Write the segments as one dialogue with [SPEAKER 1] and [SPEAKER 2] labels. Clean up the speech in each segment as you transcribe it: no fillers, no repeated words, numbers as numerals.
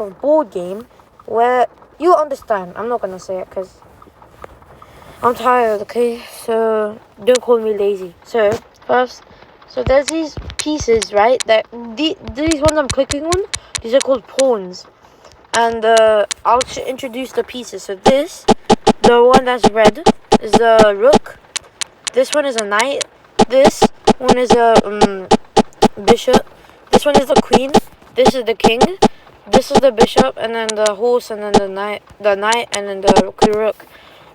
[SPEAKER 1] a board game where you understand. I'm not gonna say it because I'm tired. Okay, so don't call me lazy. So first, there's these pieces, right? That these ones I'm clicking on. These are called pawns, and I'll introduce the pieces. So this, the one that's red, is the rook. This one is a knight. This one is a bishop. This one is the queen. This is the king. This is the bishop, and then the horse, and then the knight, and then the rook.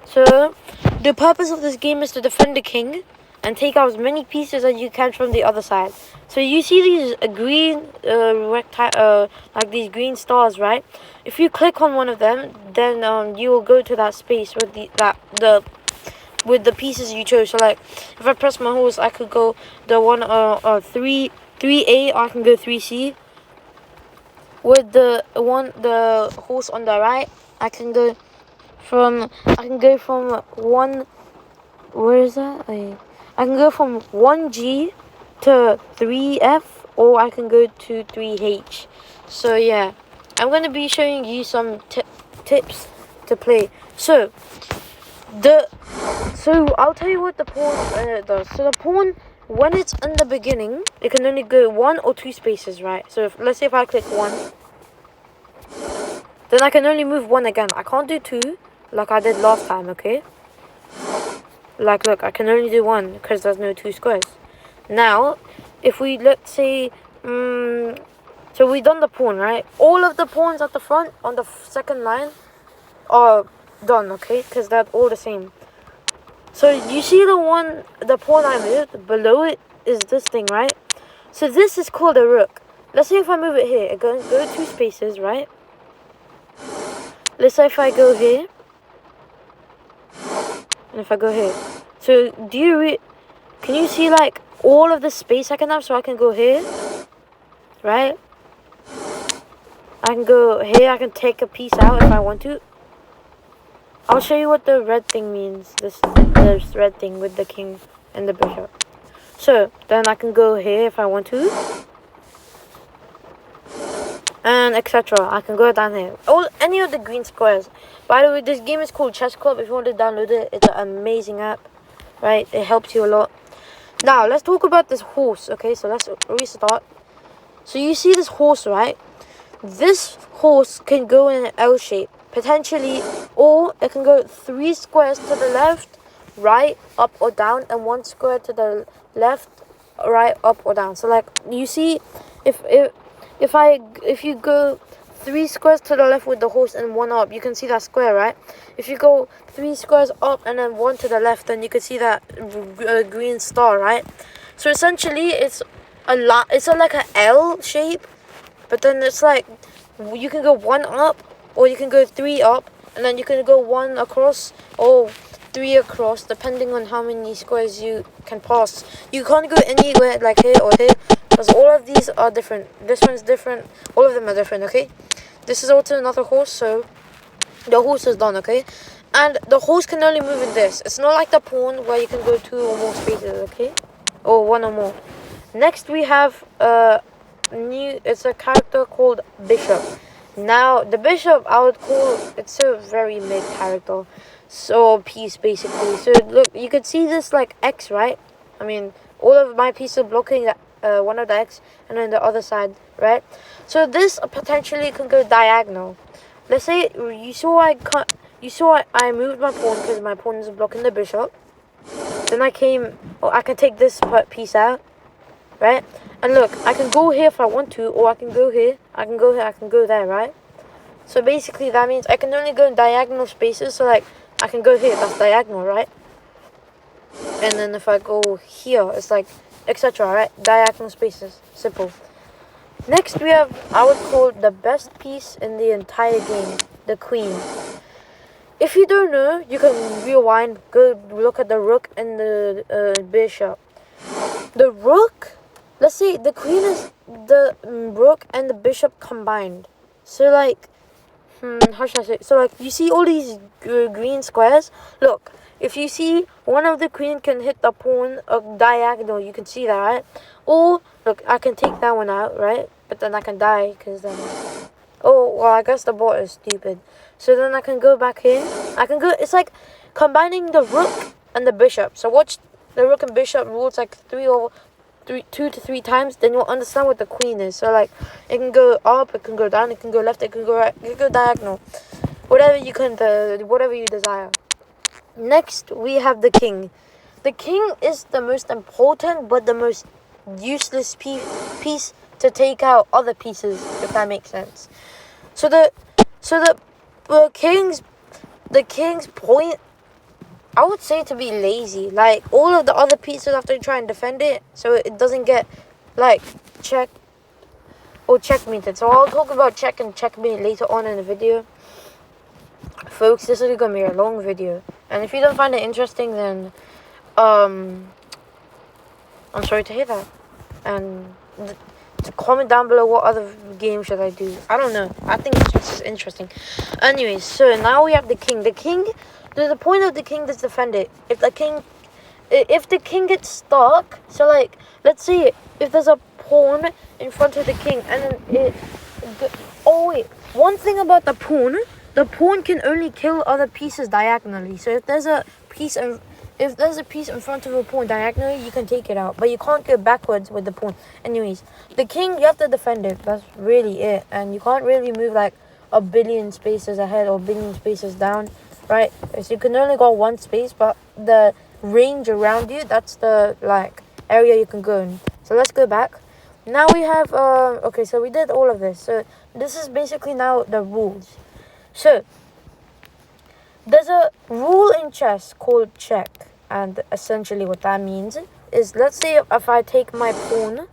[SPEAKER 1] So the purpose of this game is to defend the king and take out as many pieces as you can from the other side. So you see these green like these green stars, right? If you click on one of them, then you will go to that space with with the pieces you chose. So like if I press my horse, I could go the one 3A, or I can go 3C. With the horse on the right, I can go from one, where is that? I can go from 1G to 3F, or I can go to 3H. So yeah, I'm gonna be showing you some tips to play. So I'll tell you what the pawn does. So the pawn, when it's in the beginning, it can only go 1 or 2 spaces, right? So let's say if I click 1, then I can only move 1 again. I can't do 2 like I did last time, okay? Like, look, I can only do 1 because there's no 2 squares. Now, if we, let's say, so we've done the pawn, right? All of the pawns at the front on the second line are done, okay? Because they're all the same. So you see the pawn I moved, below it is this thing, right? So this is called a rook. Let's say if I move it here, it go 2 spaces, right? Let's say if I go here, and if I go here. So can you see like all of the space I can have? So I can go here, right? I can go here, I can take a piece out if I want to. I'll show you what the red thing means. This red thing with the king and the bishop. So then I can go here if I want to, and etc. I can go down here. Any of the green squares. By the way, this game is called Chess Club. If you want to download it, it's an amazing app, right? It helps you a lot. Now let's talk about this horse. Okay, so let's restart. So you see this horse, right? This horse can go in an L shape potentially, or it can go 3 squares to the left, right, up or down, and 1 square to the left, right, up or down. So like you see, if you go 3 squares to the left with the horse and 1 up, you can see that square, right? If you go 3 squares up and then 1 to the left, then you can see that green star, right? So essentially, it's like an L shape, but then it's like you can go 1 up, or you can go 3 up, and then you can go 1 across or 3 across, depending on how many squares you can pass. You can't go anywhere like here or here, because all of these are different. This one's different. All of them are different, okay? This is also another horse, so the horse is done, okay? And the horse can only move in this. It's not like the pawn where you can go 2 or more spaces, okay? Or 1 or more. Next we have it's a character called Bishop. Now the bishop, I would call it's a very mid character, so piece basically. So look, you could see this like X, right? I mean, all of my pieces blocking one of the X, and then the other side, right? So this potentially can go diagonal. Let's say you saw I moved my pawn because my pawn is blocking the bishop. Then I can take this piece out, right? And look, I can go here if I want to, or I can go here, I can go here, I can go there, right? So basically that means I can only go in diagonal spaces. So like I can go here, that's diagonal, right? And then if I go here, it's like etc, right? Diagonal spaces, simple. Next we have, I would call the best piece in the entire game, the queen. If you don't know, you can rewind, go look at the rook and the bishop. The rook, let's say the queen is the rook and the bishop combined. So like, how should I say? So like, you see all these green squares? Look, if you see one of the queen can hit the pawn diagonal, you can see that, right? Or look, I can take that one out, right? But then I can die because then Oh, well, I guess the bot is stupid. So then I can go back here. It's like combining the rook and the bishop. So watch the rook and bishop rules like 2 to 3 times. Then you'll understand what the queen is. So like, it can go up, it can go down, it can go left, it can go right, it can go diagonal. Whatever you desire. Next, we have the king. The king is the most important, but the most useless piece to take out other pieces, if that makes sense. So the king's point, I would say, to be lazy. Like, all of the other pieces have to try and defend it, so it doesn't get like checked or checkmated. So I'll talk about check and checkmate later on in the video. Folks, this is gonna be a long video, and if you don't find it interesting, then I'm sorry to hear that. And to comment down below what other game should I do. I don't know. I think it's just interesting. Anyways, so now we have the king. The point of the king is to defend it. If the king gets stuck, so like, let's say if there's a pawn in front of the king, and then one thing about the pawn can only kill other pieces diagonally. So if there's a piece in front of a pawn diagonally, you can take it out, but you can't go backwards with the pawn. Anyways, the king, you have to defend it. That's really it, and you can't really move like a billion spaces ahead or a billion spaces down, right? So you can only go one space, but the range around you, that's the like area you can go in. So let's go back. Now we have okay, so we did all of this. So this is basically now the rules. So there's a rule in chess called check, and essentially what that means is, let's say if I take my pawn,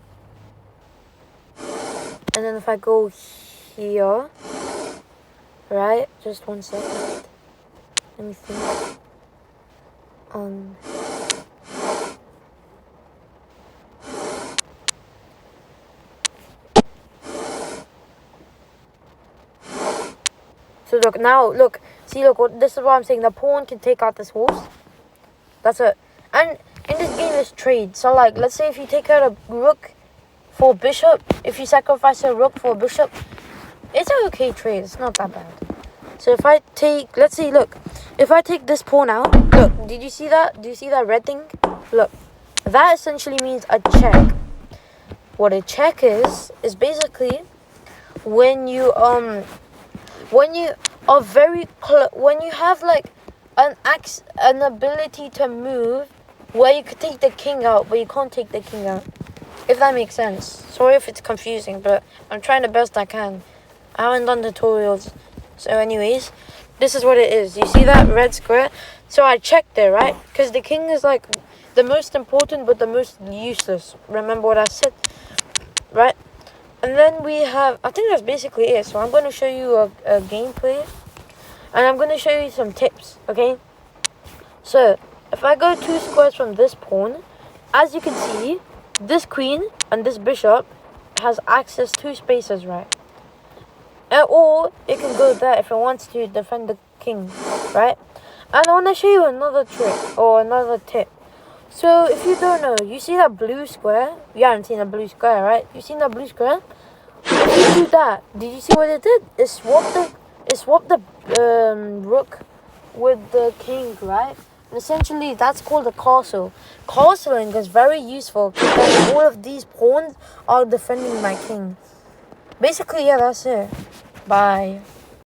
[SPEAKER 1] and then if I go here, right? Just 1 second. Let me think. So look, this is what I'm saying. The pawn can take out this horse. That's it. And in this game is trade. So like, let's say if you take out a rook for a bishop, if you sacrifice a rook for a bishop, it's an okay trade. It's not that bad. So if I take, let's see, look, if I take this pawn out, look, did you see that? Do you see that red thing? Look, that essentially means a check. What a check is basically when you when you have like an ability to move where you could take the king out, but you can't take the king out. If that makes sense. Sorry if it's confusing, but I'm trying the best I can. I haven't done tutorials. So anyways, this is what it is. You see that red square? So I checked there, right? Because the king is like the most important, but the most useless. Remember what I said? Right? And then we have, I think that's basically it. So I'm going to show you a gameplay. And I'm going to show you some tips, okay? So, if I go 2 squares from this pawn, as you can see, this queen and this bishop has access 2 spaces, right? Or it can go there if it wants to defend the king, right? And I want to show you another trick or another tip. So, if you don't know, you see that blue square? You haven't seen a blue square, right? You seen that blue square? If you do that, did you see what it did? It swapped the rook with the king, right? And essentially, that's called a castle. Castling is very useful because all of these pawns are defending my king. Basically, yeah, that's it. Bye.